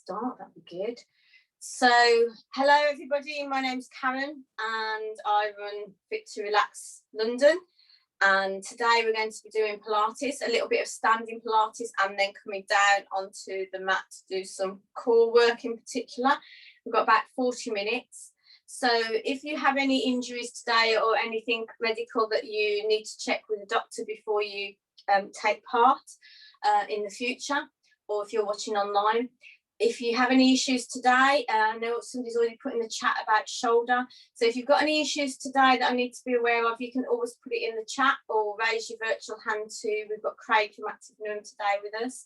start, that'd be good. So, hello everybody, my name's Karen and I run Fit to Relax London, and today we're going to be doing Pilates, a little bit of standing Pilates, and then coming down onto the mat to do some core work in particular. We've got about 40 minutes. So if you have any injuries today or anything medical that you need to check with a doctor before you take part in the future, or if you're watching online, if you have any issues today, I know somebody's already put in the chat about shoulder. So if you've got any issues today that I need to be aware of, you can always put it in the chat or raise your virtual hand too. We've got Craig from Active Room today with us.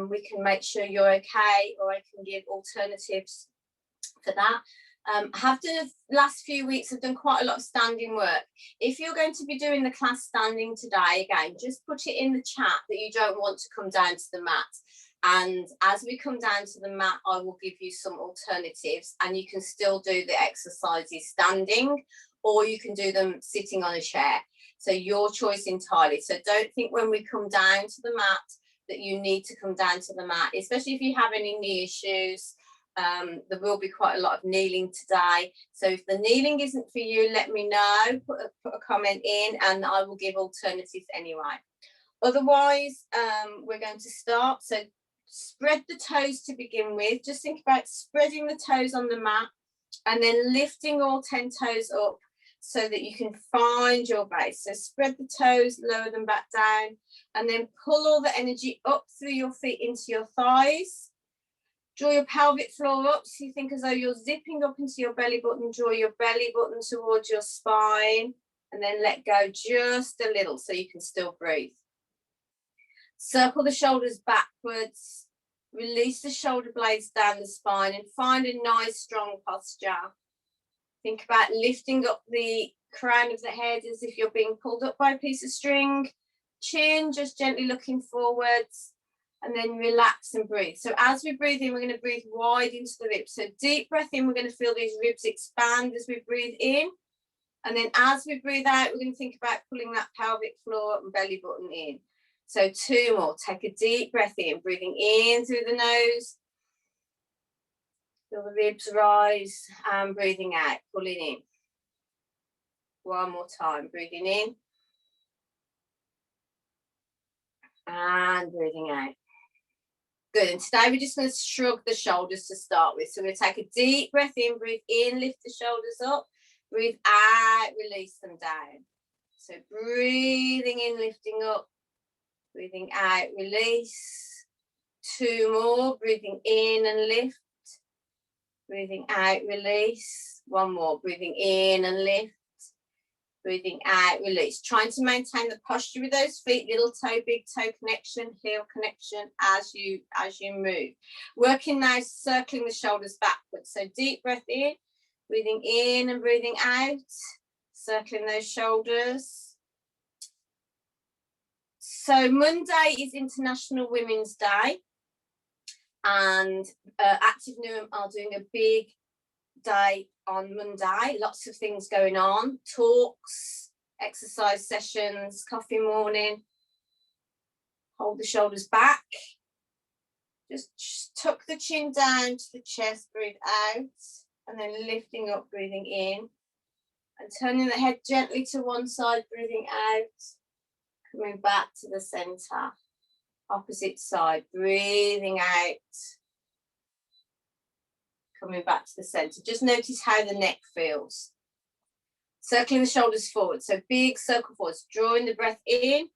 We can make sure you're okay, or I can give alternatives for that. The last few weeks I've done quite a lot of standing work. If you're going to be doing the class standing today, again, just put it in the chat that you don't want to come down to the mat. And as we come down to the mat, I will give you some alternatives, and you can still do the exercises standing, or you can do them sitting on a chair. So your choice entirely. So don't think when we come down to the mat that you need to come down to the mat, especially if you have any knee issues. There will be quite a lot of kneeling today. So if the kneeling isn't for you, let me know, put a comment in, and I will give alternatives anyway. Otherwise, we're going to start. So spread the toes to begin with. Just think about spreading the toes on the mat and then lifting all 10 toes up so that you can find your base. So spread the toes, lower them back down, and then pull all the energy up through your feet into your thighs. Draw your pelvic floor up so you think as though you're zipping up into your belly button. Draw your belly button towards your spine, and then let go just a little so you can still breathe. Circle the shoulders backwards, release the shoulder blades down the spine, and find a nice strong posture. Think about lifting up the crown of the head as if you're being pulled up by a piece of string. Chin just gently looking forwards, and then relax and breathe. So as we breathe in, we're going to breathe wide into the ribs. So deep breath in, we're going to feel these ribs expand as we breathe in. And then as we breathe out, we're going to think about pulling that pelvic floor and belly button in. So 2 more. Take a deep breath in, breathing in through the nose. Feel the ribs rise, and breathing out, pulling in. 1 more time, breathing in. And breathing out. Good. And today we're just going to shrug the shoulders to start with. So we'll take a deep breath in, breathe in, lift the shoulders up, breathe out, release them down. So breathing in, lifting up, breathing out, release. 2 more, breathing in and lift, breathing out, release. 1 more, breathing in and lift, breathing out, release. Trying to maintain the posture with those feet, little toe, big toe connection, heel connection as you move. Working now, circling the shoulders backwards. So deep breath in, breathing in and breathing out, circling those shoulders. So Monday is International Women's Day, and Active Newham are doing a big day on Monday. Lots of things going on, talks, exercise sessions, coffee morning. Hold the shoulders back. Just tuck the chin down to the chest, breathe out, and then lifting up, breathing in, and turning the head gently to one side, breathing out, coming back to the center, opposite side, breathing out, coming back to the center. Just notice how the neck feels. Circling the shoulders forward. So big circle forwards, drawing the breath in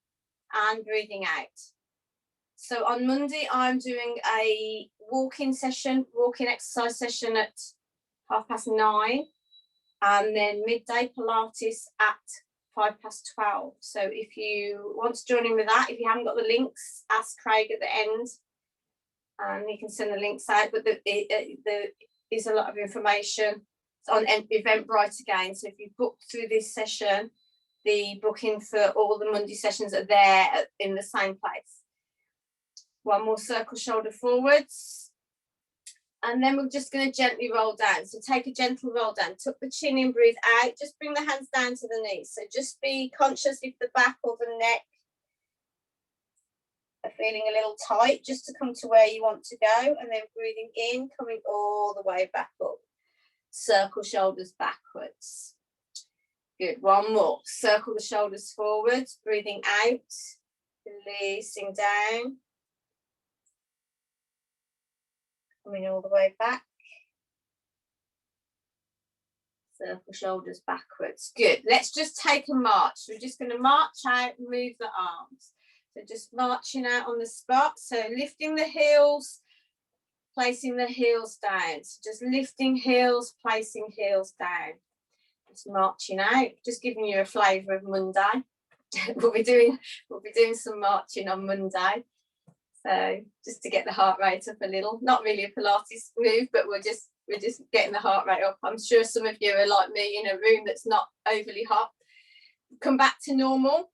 and breathing out. So on Monday, I'm doing a walking exercise session at 9:30, and then midday Pilates at 12:05. So if you want to join in with that, if you haven't got the links, ask Craig at the end, and he can send the links out. But there is a lot of information. It's on Eventbrite again. So if you book through this session, the booking for all the Monday sessions are there in the same place. 1 more circle, shoulder forwards. And then we're just going to gently roll down. So take a gentle roll down. Tuck the chin in, breathe out. Just bring the hands down to the knees. So just be conscious if the back or the neck are feeling a little tight, just to come to where you want to go, and then breathing in, coming all the way back up. Circle shoulders backwards. Good, one more. Circle the shoulders forwards, breathing out, releasing down. Coming all the way back. Circle shoulders backwards. Good. Let's just take a march. We're just going to march out and move the arms. So just marching out on the spot. So lifting the heels, placing the heels down. So just lifting heels, placing heels down. Just marching out. Just giving you a flavour of Monday. we'll be doing some marching on Monday. So just to get the heart rate up a little. Not really a Pilates move, but we're just getting the heart rate up. I'm sure some of you are like me in a room that's not overly hot. Come back to normal,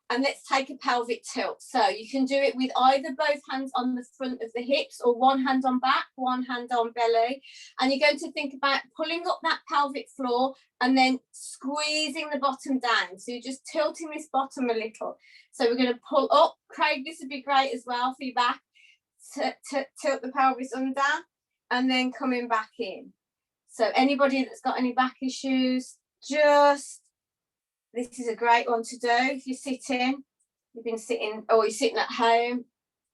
and let's take a pelvic tilt. So you can do it with either both hands on the front of the hips, or one hand on back, one hand on belly. And you're going to think about pulling up that pelvic floor and then squeezing the bottom down. So you're just tilting this bottom a little. So we're going to pull up. Craig, this would be great as well for your back. Tilt the pelvis under, and then coming back in. So anybody that's got any back issues, this is a great one to do if you're sitting. You've been sitting, or you're sitting at home,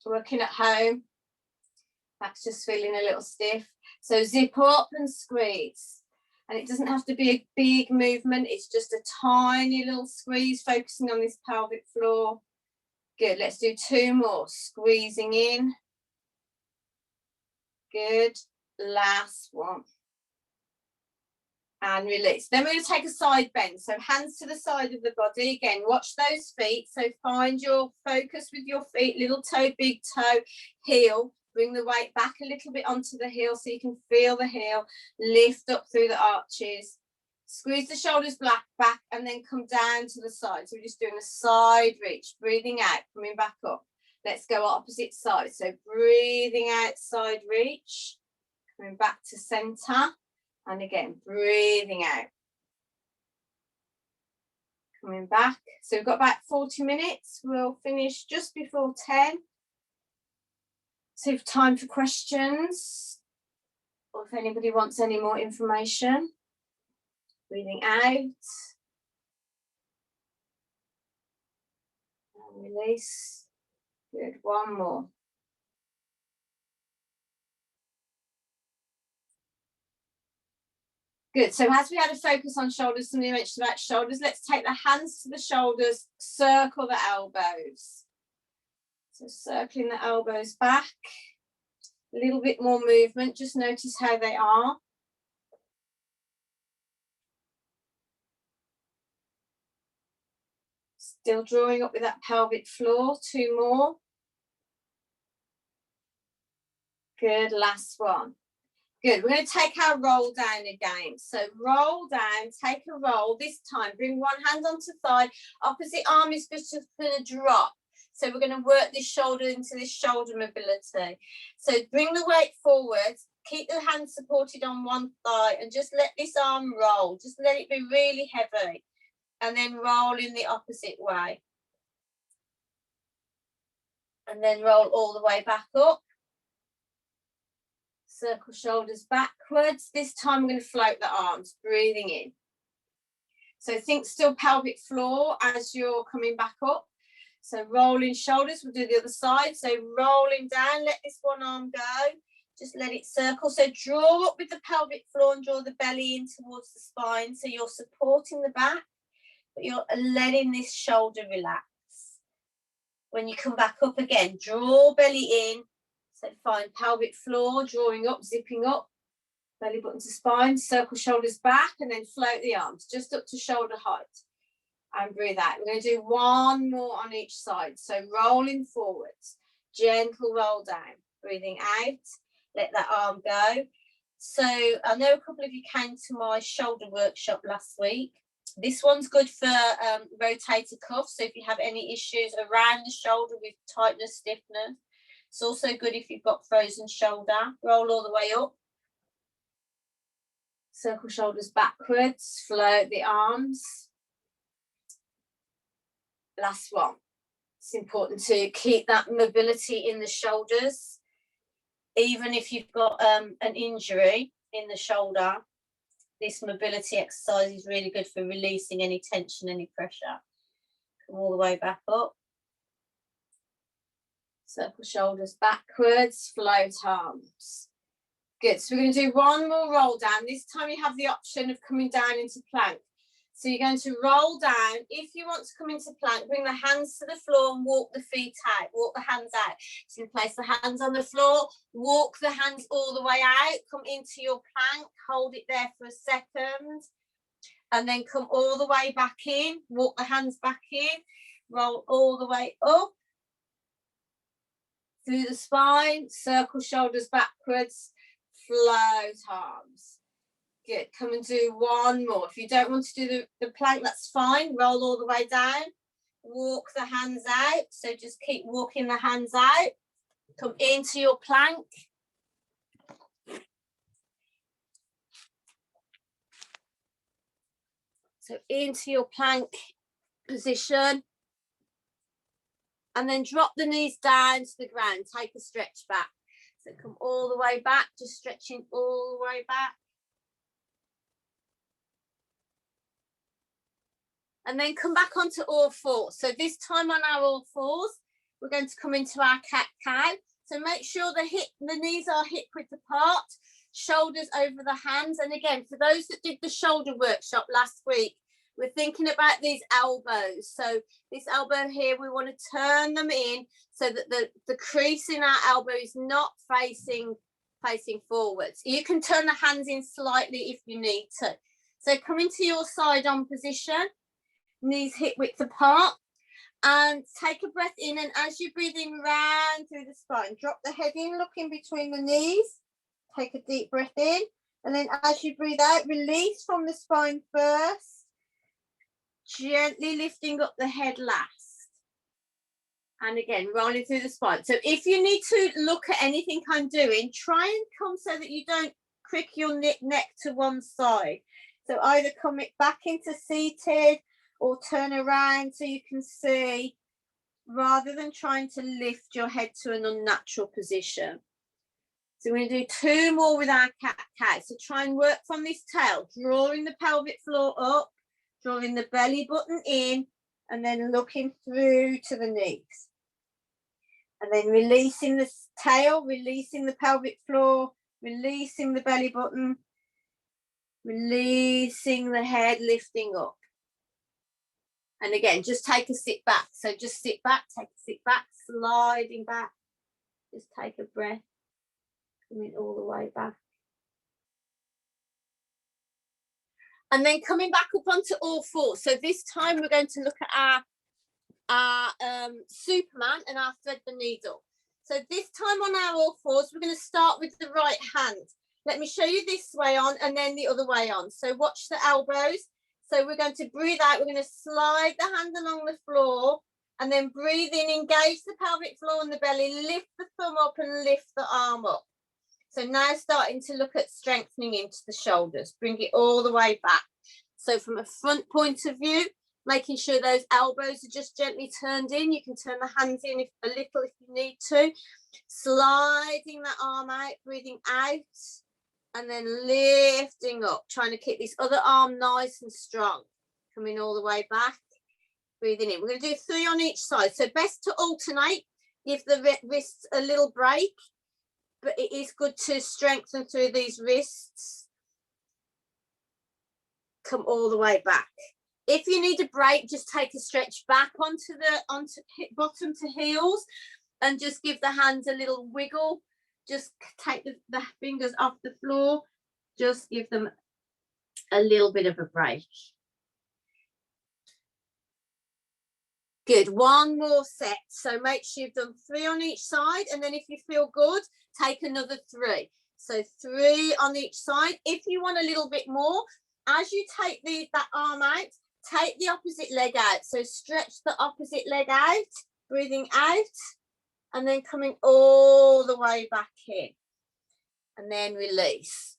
working at home. Back's just feeling a little stiff. So zip up and squeeze. And it doesn't have to be a big movement. It's just a tiny little squeeze, focusing on this pelvic floor. Good, let's do two more. Squeezing in. Good, last one. And release. Then we're going to take a side bend. So hands to the side of the body. Again, watch those feet. So find your focus with your feet. Little toe, big toe, heel. Bring the weight back a little bit onto the heel so you can feel the heel. Lift up through the arches. Squeeze the shoulders back, and then come down to the side. So we're just doing a side reach. Breathing out, coming back up. Let's go opposite side. So breathing out, side reach. Coming back to center. And again, breathing out. Coming back. So we've got about 40 minutes. We'll finish just before 10. So if time for questions, or if anybody wants any more information. Breathing out. And release. Good, one more. Good, so as we had a focus on shoulders, somebody mentioned about shoulders, let's take the hands to the shoulders, circle the elbows. So circling the elbows back, a little bit more movement, just notice how they are. Still drawing up with that pelvic floor, two more. Good, last one. Good, we're going to take our roll down again. So roll down, take a roll. This time, bring one hand onto thigh. Opposite arm is just going to drop. So we're going to work this shoulder into this shoulder mobility. So bring the weight forward. Keep the hand supported on one thigh and just let this arm roll. Just let it be really heavy. And then roll in the opposite way. And then roll all the way back up. Circle shoulders backwards. This time I'm going to float the arms, breathing in. So think still pelvic floor as you're coming back up. So rolling shoulders, we'll do the other side. So rolling down, let this one arm go. Just let it circle. So draw up with the pelvic floor and draw the belly in towards the spine. So you're supporting the back, but you're letting this shoulder relax. When you come back up again, draw belly in. So find pelvic floor, drawing up, zipping up, belly button to spine, circle shoulders back, and then float the arms just up to shoulder height. And breathe out. We're going to do one more on each side. So rolling forwards, gentle roll down, breathing out, let that arm go. So I know a couple of you came to my shoulder workshop last week. This one's good for rotator cuffs. So if you have any issues around the shoulder with tightness, stiffness, it's also good if you've got frozen shoulder. Roll all the way up. Circle shoulders backwards, float the arms. Last one. It's important to keep that mobility in the shoulders. Even if you've got an injury in the shoulder, this mobility exercise is really good for releasing any tension, any pressure. Come all the way back up. Circle shoulders backwards, float arms. Good. So we're going to do one more roll down. This time you have the option of coming down into plank. So you're going to roll down. If you want to come into plank, bring the hands to the floor and walk the feet out. Walk the hands out. So you place the hands on the floor, walk the hands all the way out, come into your plank, hold it there for a second, and then come all the way back in, walk the hands back in, roll all the way up, through the spine, circle shoulders backwards, float arms. Good. Come and do one more. If you don't want to do the plank, that's fine. Roll all the way down. Walk the hands out. So just keep walking the hands out. Come into your plank. So into your plank position. And then drop the knees down to the ground. Take a stretch back. So come all the way back, just stretching all the way back. And then come back onto all fours. So this time on our all fours, we're going to come into our cat-cow. So make sure the knees are hip width apart, shoulders over the hands. And again, for those that did the shoulder workshop last week, we're thinking about these elbows. So this elbow here, we want to turn them in so that the crease in our elbow is not facing forwards. You can turn the hands in slightly if you need to. So come into your side on position. Knees hip width apart, and take a breath in, and as you breathe in round through the spine, drop the head in, look in between the knees, take a deep breath in, and then as you breathe out, release from the spine first, gently lifting up the head last, and again rolling through the spine. So if you need to look at anything I'm doing, try and come so that you don't crick your neck to one side. So either come it back into seated or turn around so you can see, rather than trying to lift your head to an unnatural position. So we're going to do two more with our cat-cow. So try and work from this tail, drawing the pelvic floor up, drawing the belly button in, and then looking through to the knees. And then releasing the tail, releasing the pelvic floor, releasing the belly button, releasing the head, lifting up. And again, just take a sit back. So just sit back, take a sit back, sliding back. Just take a breath, coming all the way back. And then coming back up onto all fours. So this time we're going to look at our Superman and our thread the needle. So this time on our all fours, we're going to start with the right hand. Let me show you this way on and then the other way on. So watch the elbows. So we're going to breathe out. We're going to slide the hand along the floor and then breathe in, engage the pelvic floor and the belly, lift the thumb up and lift the arm up. So now starting to look at strengthening into the shoulders, bring it all the way back. So from a front point of view, making sure those elbows are just gently turned in. You can turn the hands in a little if you need to. Sliding that arm out, breathing out. And then lifting up, trying to keep this other arm nice and strong. Coming all the way back, breathing in. We're going to do 3 on each side. So best to alternate, give the wrists a little break, but it is good to strengthen through these wrists. Come all the way back. If you need a break, just take a stretch back onto bottom to heels and just give the hands a little wiggle. Just take the fingers off the floor. Just give them a little bit of a break. Good. One more set. So make sure you've done 3 on each side. And then if you feel good, take another 3. So 3 on each side. If you want a little bit more, as you take that arm out, take the opposite leg out. So stretch the opposite leg out, breathing out. And then coming all the way back in. And then release.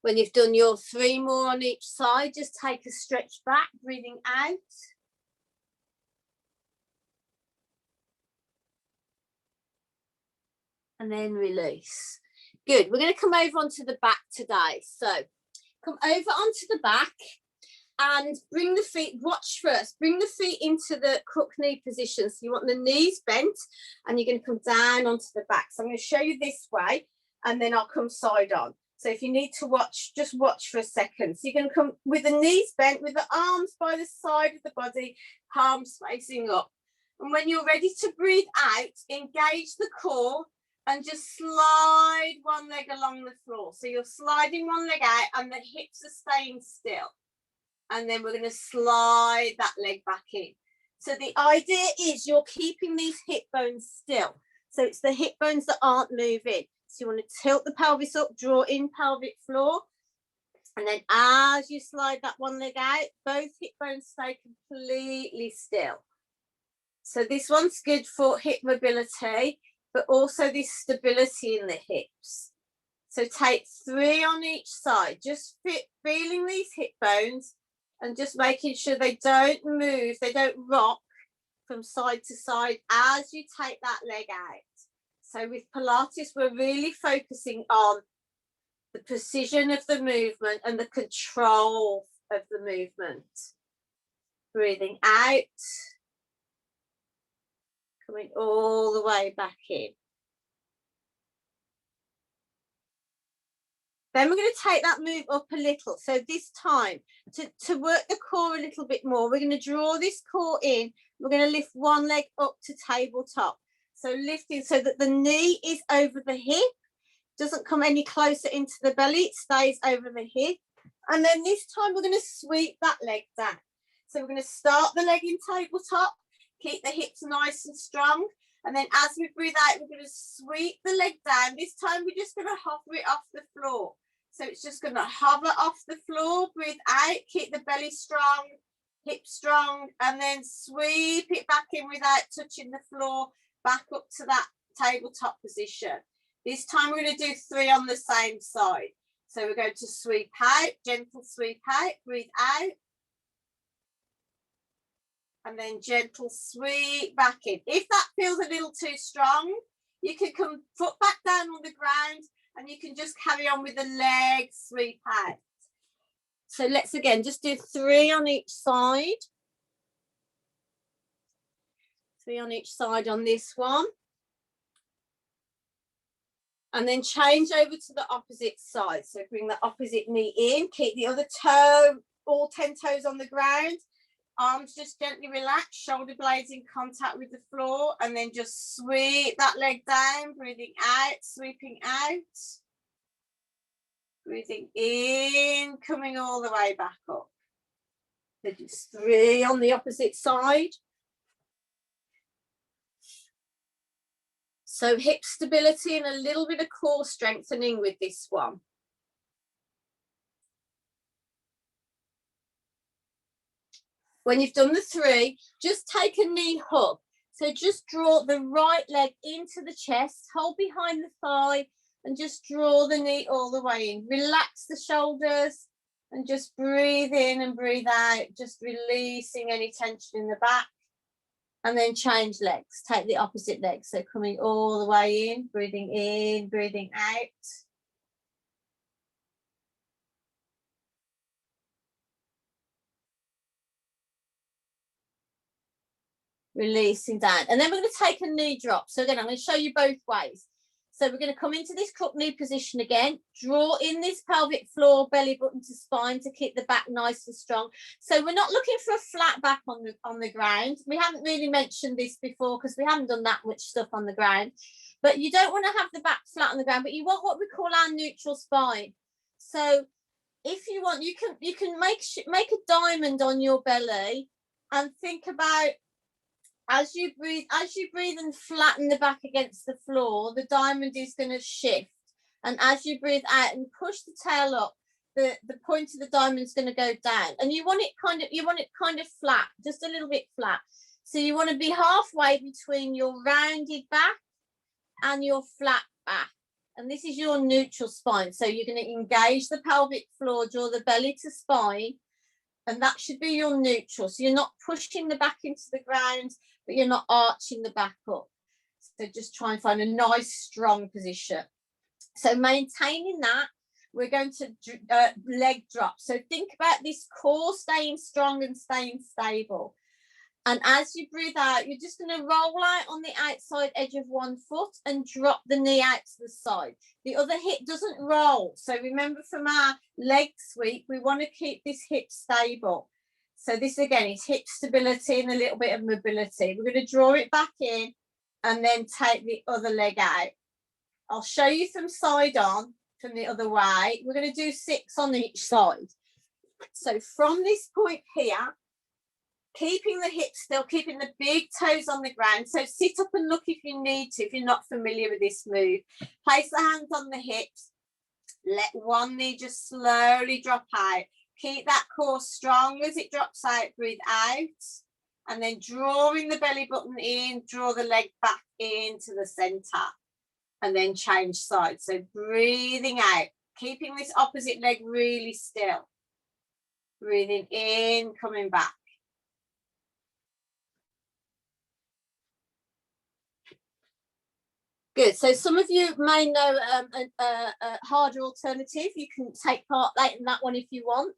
When you've done your 3 more on each side, just take a stretch back, breathing out. and then release. Good. We're going to come over onto the back today. So come over onto the back and bring the feet, watch first, bring the feet into the crook knee position. So you want the knees bent and you're going to come down onto the back. So I'm going to show you this way and then I'll come side on. So if you need to watch, just watch for a second. So you're going to come with the knees bent, with the arms by the side of the body, palms facing up. And when you're ready to breathe out, engage the core and just slide one leg along the floor. So you're sliding one leg out and the hips are staying still. And then we're going to slide that leg back in. So the idea is you're keeping these hip bones still. So it's the hip bones that aren't moving. So you want to tilt the pelvis up, draw in pelvic floor. And then as you slide that one leg out, both hip bones stay completely still. So this one's good for hip mobility, but also this stability in the hips. So take 3 on each side, just feeling these hip bones and just making sure they don't move, they don't rock from side to side as you take that leg out. So with Pilates, we're really focusing on the precision of the movement and the control of the movement. Breathing out. Coming all the way back in. Then we're going to take that move up a little. So this time, to work the core a little bit more, we're going to draw this core in. We're going to lift one leg up to tabletop. So lifting so that the knee is over the hip, doesn't come any closer into the belly, it stays over the hip. And then this time we're going to sweep that leg down. So we're going to start the leg in tabletop, keep the hips nice and strong. And then as we breathe out, we're going to sweep the leg down. This time we're just going to hover it off the floor. So it's just going to hover off the floor, breathe out, keep the belly strong, hips strong, and then sweep it back in without touching the floor, back up to that tabletop position. This time we're going to do 3 on the same side. So we're going to sweep out, gentle sweep out, breathe out. And then gentle sweep back in. If that feels a little too strong, you can come foot back down on the ground and you can just carry on with the leg sweep out. So let's again just do 3 on each side. 3 on each side on this one. And then change over to the opposite side. So bring the opposite knee in, keep the other toe, all 10 toes on the ground. Arms just gently relax, shoulder blades in contact with the floor, and then just sweep that leg down, breathing out, sweeping out. Breathing in, coming all the way back up. So just 3 on the opposite side. So hip stability and a little bit of core strengthening with this one. When you've done the 3, just take a knee hug. So just draw the right leg into the chest, hold behind the thigh, and just draw the knee all the way in. Relax the shoulders and just breathe in and breathe out, just releasing any tension in the back. And then change legs, take the opposite leg. So coming all the way in, breathing out. Releasing down. And then we're going to take a knee drop. So again, I'm going to show you both ways. So we're going to come into this crook knee position again, draw in this pelvic floor, belly button to spine to keep the back nice and strong. So we're not looking for a flat back on the ground. We haven't really mentioned this before because we haven't done that much stuff on the ground. But you don't want to have the back flat on the ground, but you want what we call our neutral spine. So if you want, you can make a diamond on your belly and think about as you breathe and flatten the back against the floor, the diamond is going to shift. And as you breathe out and push the tail up, the point of the diamond is going to go down. And you want it kind of flat, just a little bit flat. So you want to be halfway between your rounded back and your flat back. And this is your neutral spine. So you're going to engage the pelvic floor, draw the belly to spine, and that should be your neutral. So you're not pushing the back into the ground, but you're not arching the back up. So just try and find a nice, strong position. So maintaining that, we're going to leg drop. So think about this core staying strong and staying stable. And as you breathe out, you're just going to roll out on the outside edge of one foot and drop the knee out to the side. The other hip doesn't roll. So remember, from our leg sweep, we want to keep this hip stable. So this again is hip stability and a little bit of mobility. We're going to draw it back in and then take the other leg out. I'll show you from side on, from the other way. We're going to do 6 on each side. So from this point here, keeping the hips still, keeping the big toes on the ground. So sit up and look if you need to, if you're not familiar with this move. Place the hands on the hips. Let one knee just slowly drop out. Keep that core strong as it drops out. Breathe out. And then drawing the belly button in, draw the leg back into the center. And then change sides. So breathing out, keeping this opposite leg really still. Breathing in, coming back. Good. So some of you may know a harder alternative. You can take part in that one if you want.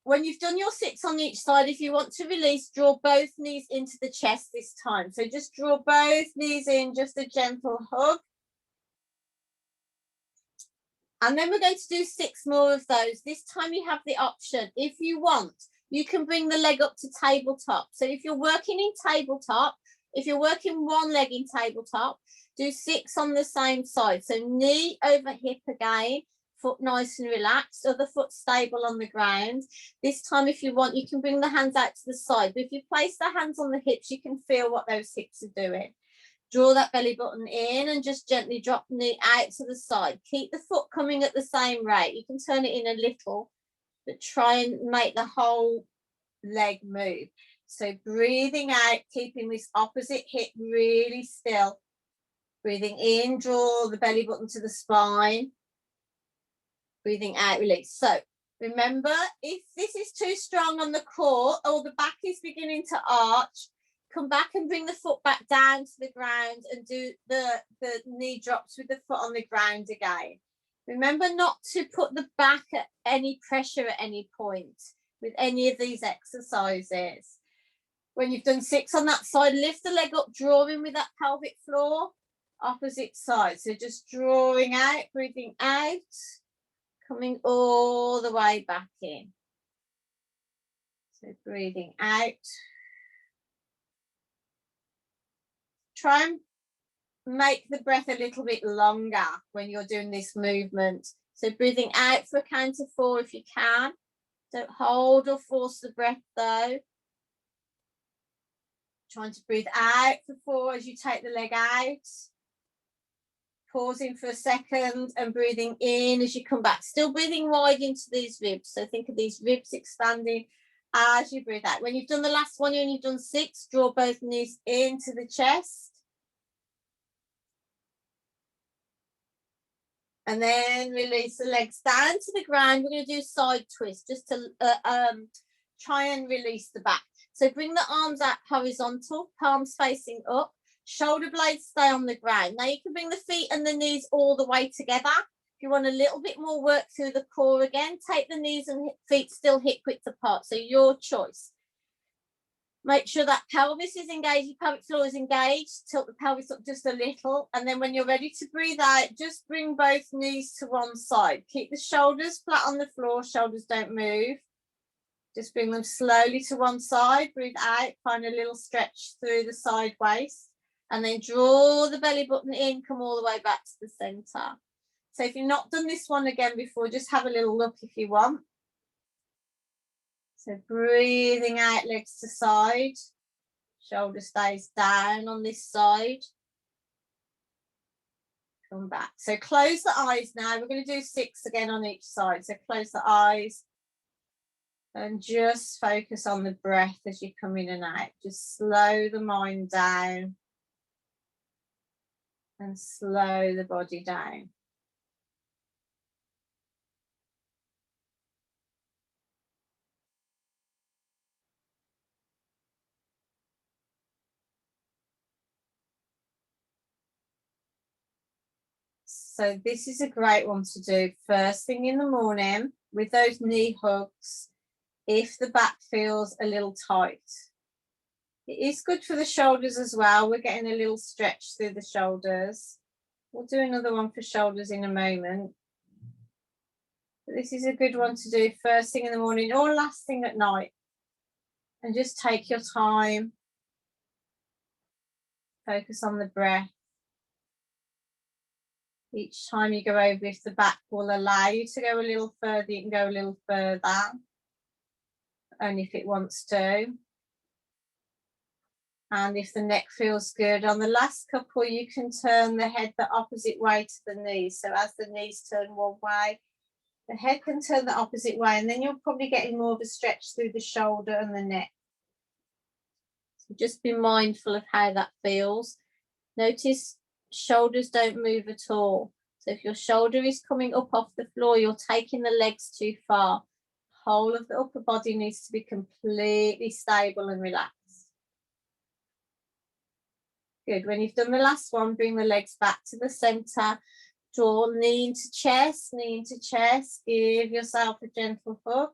When you've done your 6 on each side, if you want to release, draw both knees into the chest this time. So just draw both knees in, just a gentle hug. And then we're going to do 6 more of those. This time you have the option, if you want, you can bring the leg up to tabletop. So if you're working in tabletop, if you're working one leg in tabletop, do 6 on the same side. So knee over hip again, foot nice and relaxed, other foot stable on the ground. This time, if you want, you can bring the hands out to the side. But if you place the hands on the hips, you can feel what those hips are doing. Draw that belly button in and just gently drop the knee out to the side. Keep the foot coming at the same rate. You can turn it in a little, but try and make the whole leg move. So breathing out, keeping this opposite hip really still. Breathing in, draw the belly button to the spine. Breathing out, release. So remember, if this is too strong on the core or the back is beginning to arch, come back and bring the foot back down to the ground and do the knee drops with the foot on the ground again. Remember not to put the back at any pressure at any point with any of these exercises. When you've done 6 on that side, lift the leg up, drawing with that pelvic floor, opposite side. So just drawing out, breathing out, coming all the way back in. So breathing out. Try and make the breath a little bit longer when you're doing this movement. So breathing out for a count of 4 if you can. Don't hold or force the breath though. Trying to breathe out for 4 as you take the leg out. Pausing for a second and breathing in as you come back. Still breathing wide into these ribs. So think of these ribs expanding as you breathe out. When you've done the last one and you've done 6, draw both knees into the chest. And then release the legs down to the ground. We're going to do side twist just to try and release the back. So bring the arms out horizontal, palms facing up, shoulder blades stay on the ground. Now you can bring the feet and the knees all the way together. If you want a little bit more work through the core again, take the knees and feet still hip width apart. So your choice. Make sure that pelvis is engaged, your pelvic floor is engaged, tilt the pelvis up just a little. And then when you're ready to breathe out, just bring both knees to one side. Keep the shoulders flat on the floor, shoulders don't move. Just bring them slowly to one side, breathe out, find a little stretch through the side waist. And then draw the belly button in, come all the way back to the center. So if you've not done this one again before, just have a little look if you want. So breathing out, legs to side. Shoulder stays down on this side. Come back. So close the eyes now. We're going to do 6 again on each side. So close the eyes. And just focus on the breath as you come in and out. Just slow the mind down. And slow the body down. So this is a great one to do first thing in the morning with those knee hugs if the back feels a little tight. It is good for the shoulders as well. We're getting a little stretch through the shoulders. We'll do another one for shoulders in a moment. But this is a good one to do first thing in the morning or last thing at night. And just take your time. Focus on the breath. Each time you go over, if the back will allow you to go a little further, you can go a little further. Only if it wants to. And if the neck feels good, on the last couple, you can turn the head the opposite way to the knees. So as the knees turn one way, the head can turn the opposite way, and then you're probably getting more of a stretch through the shoulder and the neck. So just be mindful of how that feels. Notice shoulders don't move at all. So if your shoulder is coming up off the floor, you're taking the legs too far. The whole of the upper body needs to be completely stable and relaxed. Good. When you've done the last one, bring the legs back to the center. Draw knee into chest, knee into chest. Give yourself a gentle hug.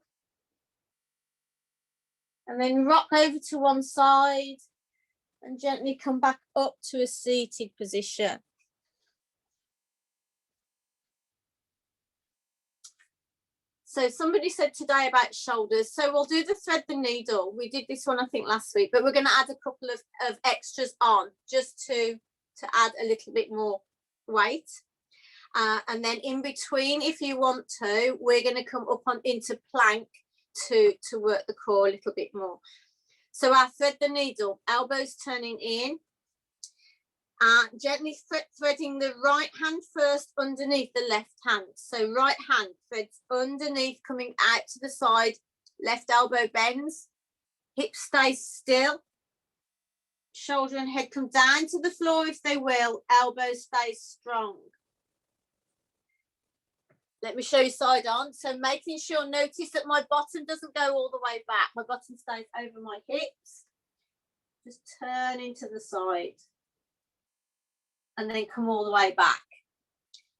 And then rock over to one side and gently come back up to a seated position. So somebody said today about shoulders. So we'll do the thread the needle. We did this one, I think, last week, but we're going to add a couple of extras on just to add a little bit more weight. And then in between, if you want to, we're going to come up on into plank to work the core a little bit more. So our thread the needle, elbows turning in. Gently threading the right hand first underneath the left hand. So right hand threads underneath, coming out to the side. Left elbow bends. Hips stay still. Shoulder and head come down to the floor if they will. Elbows stay strong. Let me show you side on. So making sure, notice that my bottom doesn't go all the way back. My bottom stays over my hips. Just turning to the side. And then come all the way back.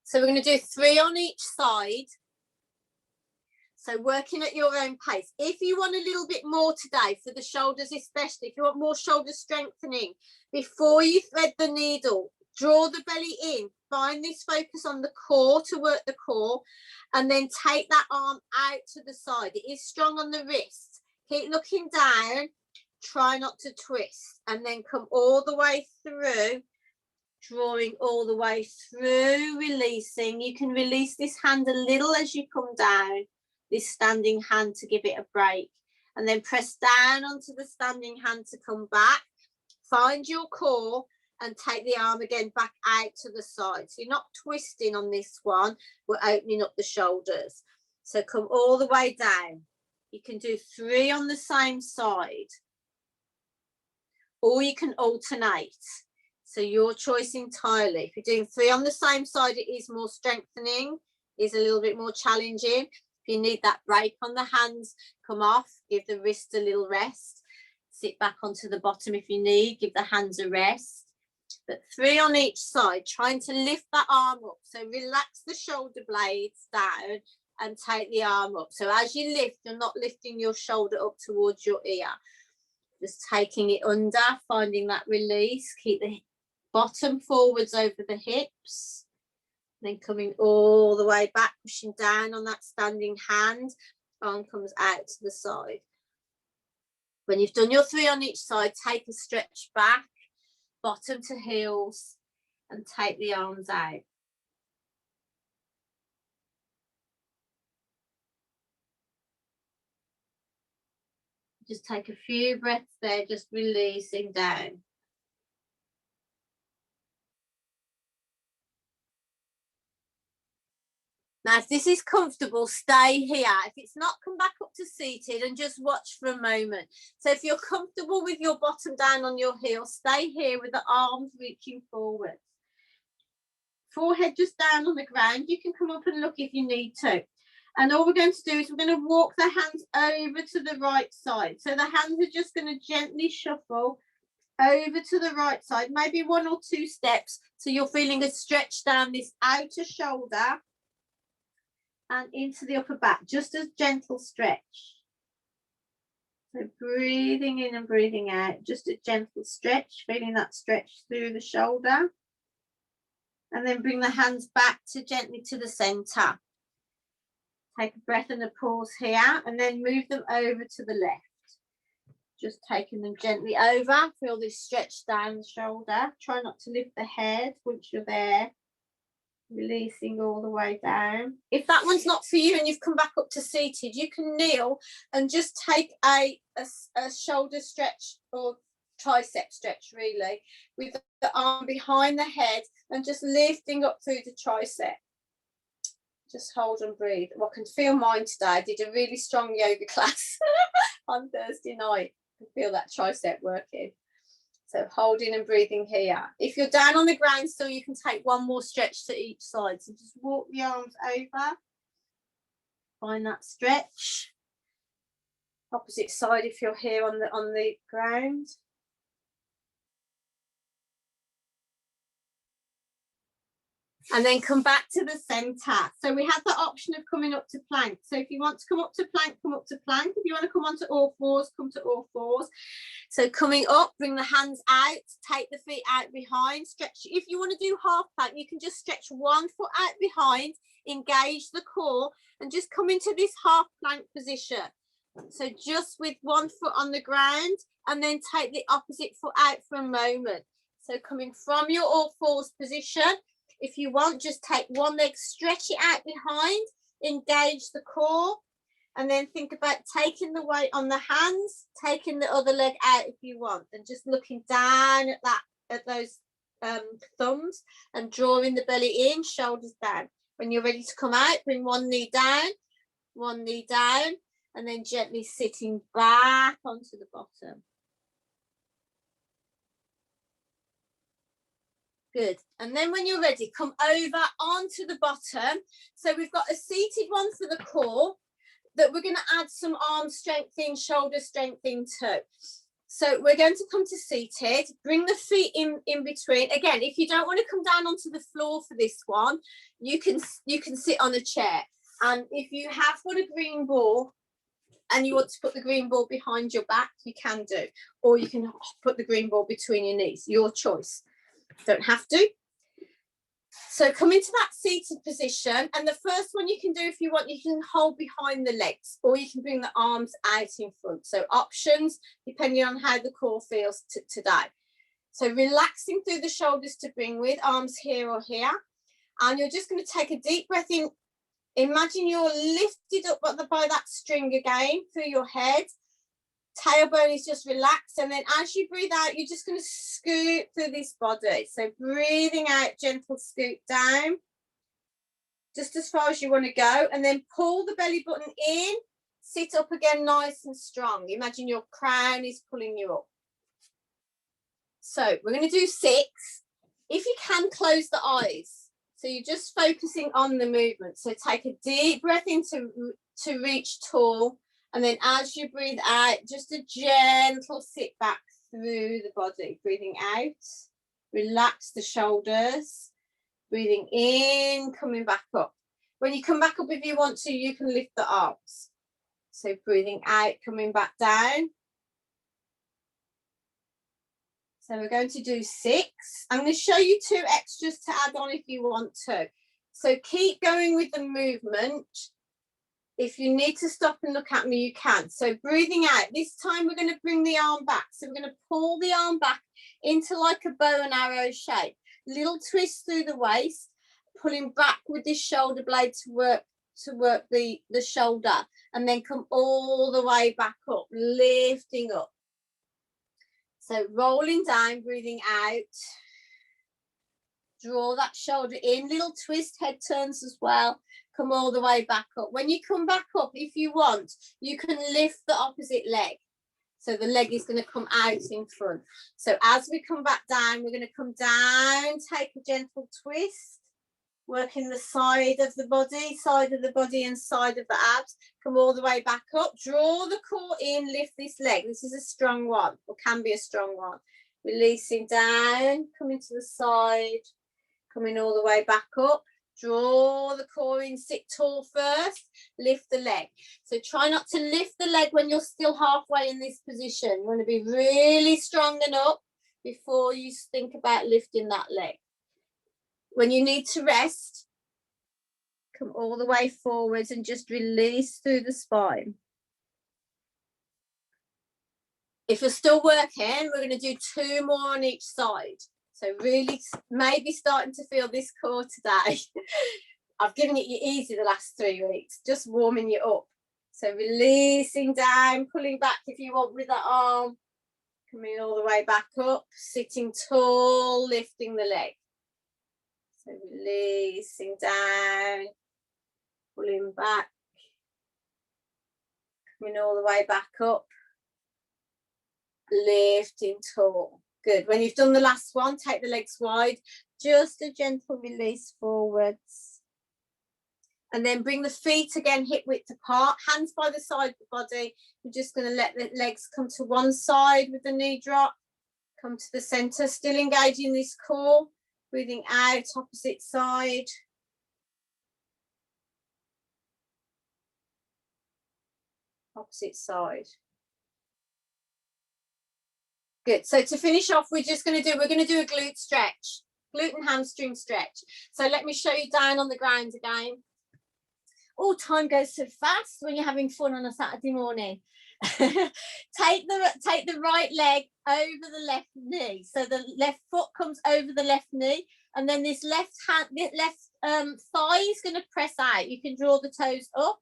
So we're going to do 3 on each side. So working at your own pace. If you want a little bit more today for the shoulders especially, if you want more shoulder strengthening, before you thread the needle, draw the belly in. Find this focus on the core to work the core. And then take that arm out to the side. It is strong on the wrist. Keep looking down. Try not to twist. And then come all the way through. Drawing all the way through, releasing. You can release this hand a little as you come down, this standing hand to give it a break. And then press down onto the standing hand to come back. Find your core and take the arm again back out to the side. So you're not twisting on this one. We're opening up the shoulders. So come all the way down. You can do 3 on the same side. Or you can alternate. So your choice entirely. If you're doing 3 on the same side, it is more strengthening, is a little bit more challenging. If you need that break on the hands, come off, give the wrist a little rest. Sit back onto the bottom if you need, give the hands a rest. But 3 on each side, trying to lift that arm up. So relax the shoulder blades down and take the arm up. So as you lift, you're not lifting your shoulder up towards your ear. Just taking it under, finding that release. Keep the bottom forwards over the hips, then coming all the way back, pushing down on that standing hand. Arm comes out to the side. When you've done your 3 on each side, take a stretch back, bottom to heels, and take the arms out. Just take a few breaths there, just releasing down. Now, if this is comfortable, stay here. If it's not, come back up to seated and just watch for a moment. So if you're comfortable with your bottom down on your heel, stay here with the arms reaching forward. Forehead just down on the ground. You can come up and look if you need to. And all we're going to do is we're going to walk the hands over to the right side. So the hands are just going to gently shuffle over to the right side, maybe 1 or 2 steps, so you're feeling a stretch down this outer shoulder and into the upper back, just a gentle stretch. So breathing in and breathing out, just a gentle stretch, feeling that stretch through the shoulder. And then bring the hands back gently to the center. Take a breath and a pause here, and then move them over to the left. Just taking them gently over. Feel this stretch down the shoulder. Try not to lift the head once you're there. Releasing all the way down. If that one's not for you and you've come back up to seated, you can kneel and just take a shoulder stretch or tricep stretch, really, with the arm behind the head and just lifting up through the tricep. Just hold and breathe. Well, I can feel mine today. I did a really strong yoga class on Thursday night. I can feel that tricep working. So holding and breathing here. If you're down on the ground still, you can take one more stretch to each side. So just walk the arms over. Find that stretch. Opposite side if you're here on the ground. And then come back to the center. So we have the option of coming up to plank. So if you want to come up to plank, come up to plank. If you want to come onto all fours, come to all fours. So coming up, bring the hands out, take the feet out behind, stretch. If you want to do half plank, you can just stretch one foot out behind, engage the core, and just come into this half plank position. So just with one foot on the ground, and then take the opposite foot out for a moment. So coming from your all fours position, if you want, just take one leg, stretch it out behind, engage the core, and then think about taking the weight on the hands, taking the other leg out if you want, and just looking down at those thumbs and drawing the belly in, shoulders down. When you're ready to come out, bring one knee down, and then gently sitting back onto the bottom. Good. And then when you're ready, come over onto the bottom. So we've got a seated one for the core that we're going to add some arm strength in, shoulder strength in too. So we're going to come to seated, bring the feet in between. Again, if you don't want to come down onto the floor for this one, you can sit on a chair. And if you have got a green ball and you want to put the green ball behind your back, you can do. Or you can put the green ball between your knees, your choice. Don't have to. So come into that seated position, and the first one you can do, if you want, you can hold behind the legs, or you can bring the arms out in front. So options depending on how the core feels today. So relaxing through the shoulders to bring with, arms here or here, and you're just going to take a deep breath in. Imagine you're lifted up by that string again through your head. Tailbone is just relaxed, and then as you breathe out, you're just going to scoot through this body. So breathing out, gentle scoot down, just as far as you want to go, and then pull the belly button in, sit up again nice and strong. Imagine your crown is pulling you up. So we're going to do 6. If you can, close the eyes. So you're just focusing on the movement. So take a deep breath in to reach tall. And then as you breathe out, just a gentle sit back through the body. Breathing out, relax the shoulders. Breathing in, coming back up. When you come back up, if you want to, you can lift the arms. So breathing out, coming back down. So we're going to do 6. I'm going to show you 2 extras to add on if you want to. So keep going with the movement. If you need to stop and look at me, you can. So breathing out. This time we're going to bring the arm back. So we're going to pull the arm back into like a bow and arrow shape. Little twist through the waist, pulling back with this shoulder blade to work the shoulder, and then come all the way back up, lifting up. So rolling down, breathing out. Draw that shoulder in, little twist, head turns as well. Come all the way back up. When you come back up, if you want, you can lift the opposite leg. So the leg is going to come out in front. So as we come back down, we're going to come down, take a gentle twist, working the side of the body and side of the abs. Come all the way back up, draw the core in, lift this leg. This is a strong one, or can be a strong one. Releasing down, coming to the side, coming all the way back up. Draw the core in, sit tall first, lift the leg. So try not to lift the leg when you're still halfway in this position. You want to be really strong and up before you think about lifting that leg. When you need to rest, come all the way forwards and just release through the spine. If you're still working, we're going to do 2 more on each side. So really maybe starting to feel this core today. I've given it you easy the last 3 weeks, just warming you up. So releasing down, pulling back if you want with that arm, coming all the way back up, sitting tall, lifting the leg. So releasing down, pulling back, coming all the way back up, lifting tall. Good. When you've done the last one, take the legs wide, just a gentle release forwards. And then bring the feet again hip width apart, hands by the side of the body. We're just going to let the legs come to one side with the knee drop, come to the center, still engaging this core, breathing out, opposite side. Opposite side. Good. So to finish off, we're going to do a glute stretch, glute and hamstring stretch. So let me show you down on the ground again. Oh, time goes so fast when you're having fun on a Saturday morning. Take the right leg over the left knee. So the left foot comes over the left knee, and then this left thigh is going to press out. You can draw the toes up.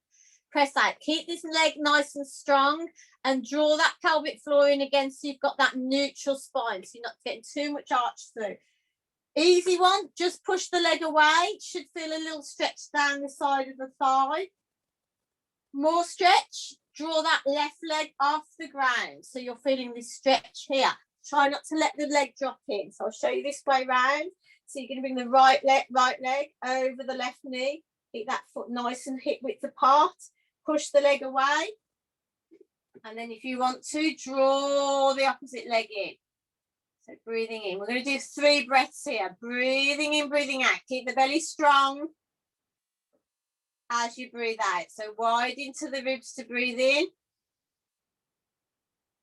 Press out. Keep this leg nice and strong and draw that pelvic floor in again so you've got that neutral spine, so you're not getting too much arch through. Easy one, just push the leg away. Should feel a little stretch down the side of the thigh. More stretch, draw that left leg off the ground so you're feeling this stretch here. Try not to let the leg drop in. So I'll show you this way round. So you're going to bring the right leg over the left knee. Keep that foot nice and hip width apart. Push the leg away, and then if you want to, draw the opposite leg in. So breathing in. We're going to do 3 breaths here. Breathing in, breathing out. Keep the belly strong as you breathe out. So wide into the ribs to breathe in.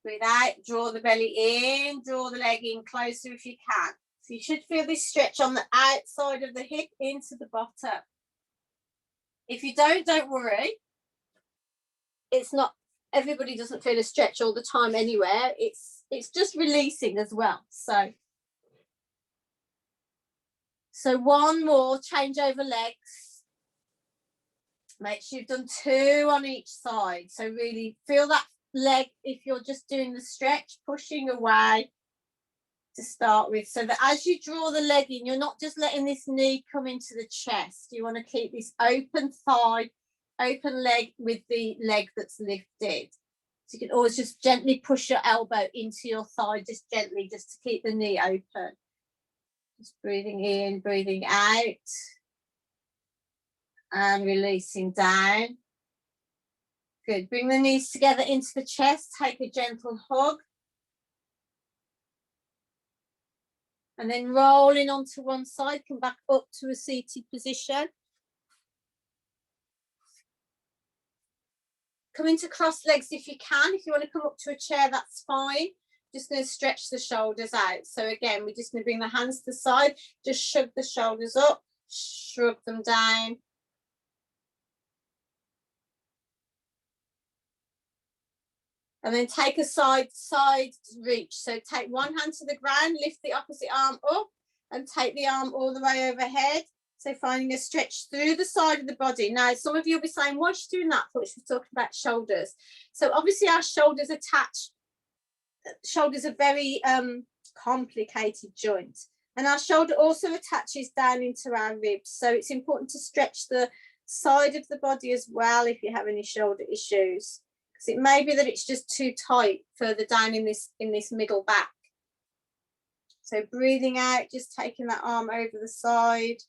Breathe out. Draw the belly in. Draw the leg in closer if you can. So you should feel this stretch on the outside of the hip into the bottom. If you don't worry. It's not, everybody doesn't feel a stretch all the time anywhere. It's just releasing as well. So one more, change over legs. Make sure you've done 2 on each side. So really feel that leg if you're just doing the stretch, pushing away to start with, so that as you draw the leg in, you're not just letting this knee come into the chest. You want to keep this open thigh, open leg with the leg that's lifted. So you can always just gently push your elbow into your thigh, just gently, just to keep the knee open. Just breathing in, breathing out, and releasing down. Good. Bring the knees together into the chest. Take a gentle hug. And then rolling onto one side, come back up to a seated position. Come into cross legs if you can. If you want to come up to a chair, that's fine. Just going to stretch the shoulders out. So again, we're just going to bring the hands to the side. Just shove the shoulders up, shrug them down. And then take a side reach. So take one hand to the ground, lift the opposite arm up, and take the arm all the way overhead. So finding a stretch through the side of the body. Now, some of you will be saying, what's she doing that for? She's talking about shoulders. So obviously our shoulders attach. Shoulders are very complicated joint. And our shoulder also attaches down into our ribs. So it's important to stretch the side of the body as well if you have any shoulder issues. Because it may be that it's just too tight further down in this middle back. So breathing out, just taking that arm over the side.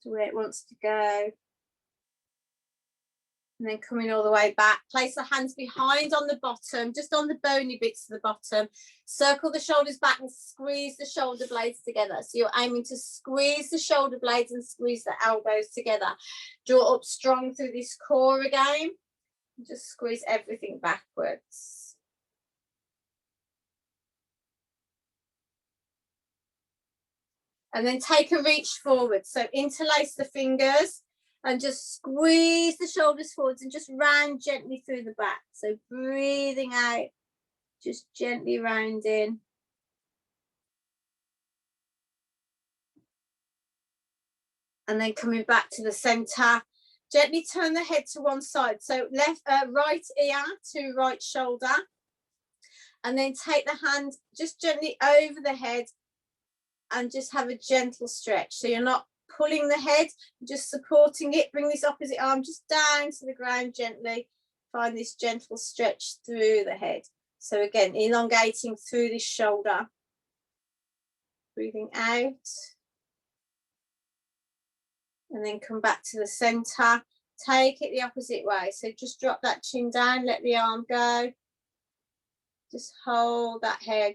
To where it wants to go. And then coming all the way back. Place the hands behind on the bottom, just on the bony bits of the bottom. Circle the shoulders back and squeeze the shoulder blades together. So you're aiming to squeeze the shoulder blades and squeeze the elbows together. Draw up strong through this core again. Just squeeze everything backwards. And then take a reach forward. So interlace the fingers and just squeeze the shoulders forwards and just round gently through the back. So breathing out, just gently rounding. And then coming back to the center. Gently turn the head to one side. So right ear to right shoulder. And then take the hand just gently over the head and just have a gentle stretch. So you're not pulling the head, just supporting it. Bring this opposite arm just down to the ground gently. Find this gentle stretch through the head. So again, elongating through this shoulder. Breathing out. And then come back to the center. Take it the opposite way. So just drop that chin down, let the arm go. Just hold that head.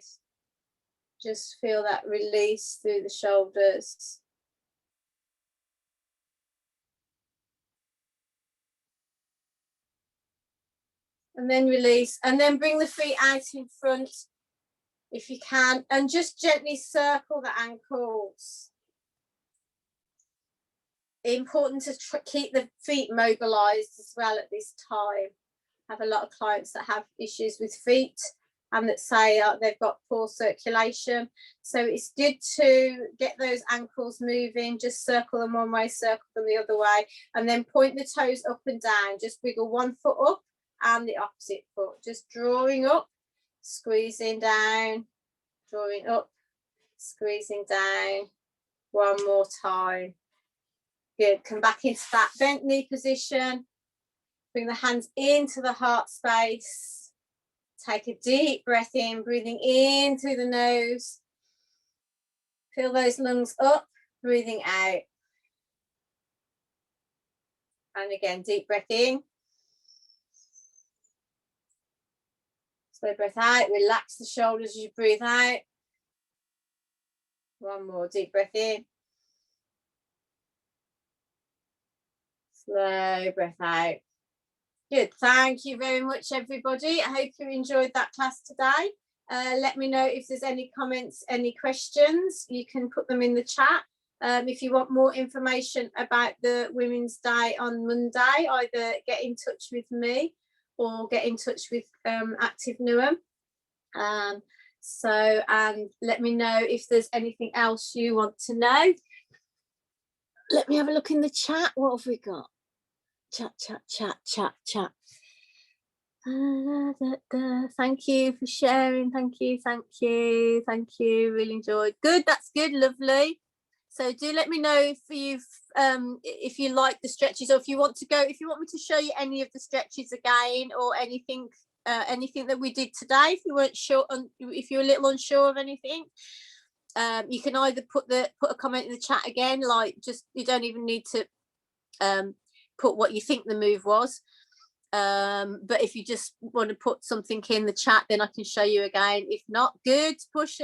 Just feel that release through the shoulders. And then release. And then bring the feet out in front if you can. And just gently circle the ankles. Important to keep the feet mobilized as well at this time. I have a lot of clients that have issues with feet and that say they've got poor circulation. So it's good to get those ankles moving. Just circle them one way, circle them the other way, and then point the toes up and down. Just wiggle one foot up and the opposite foot. Just drawing up, squeezing down, drawing up, squeezing down. One more time. Good. Come back into that bent knee position. Bring the hands into the heart space. Take a deep breath in, breathing in through the nose. Fill those lungs up, breathing out. And again, deep breath in. Slow breath out. Relax the shoulders as you breathe out. One more deep breath in. Slow breath out. Good. Thank you very much, everybody. I hope you enjoyed that class today. Let me know if there's any comments, any questions. You can put them in the chat. If you want more information about the Women's Day on Monday, either get in touch with me or get in touch with Active Newham. And let me know if there's anything else you want to know. Let me have a look in the chat. What have we got? Chat. Thank you for sharing. Thank you. Really enjoyed. Good. That's good. Lovely. So do let me know if you like the stretches, or if you want me to show you any of the stretches again, or anything that we did today. If you weren't sure, if you're a little unsure of anything, you can either put a comment in the chat again. Like, just, you don't even need to put what you think the move was, but if you just want to put something in the chat, then I can show you again. If not, good, push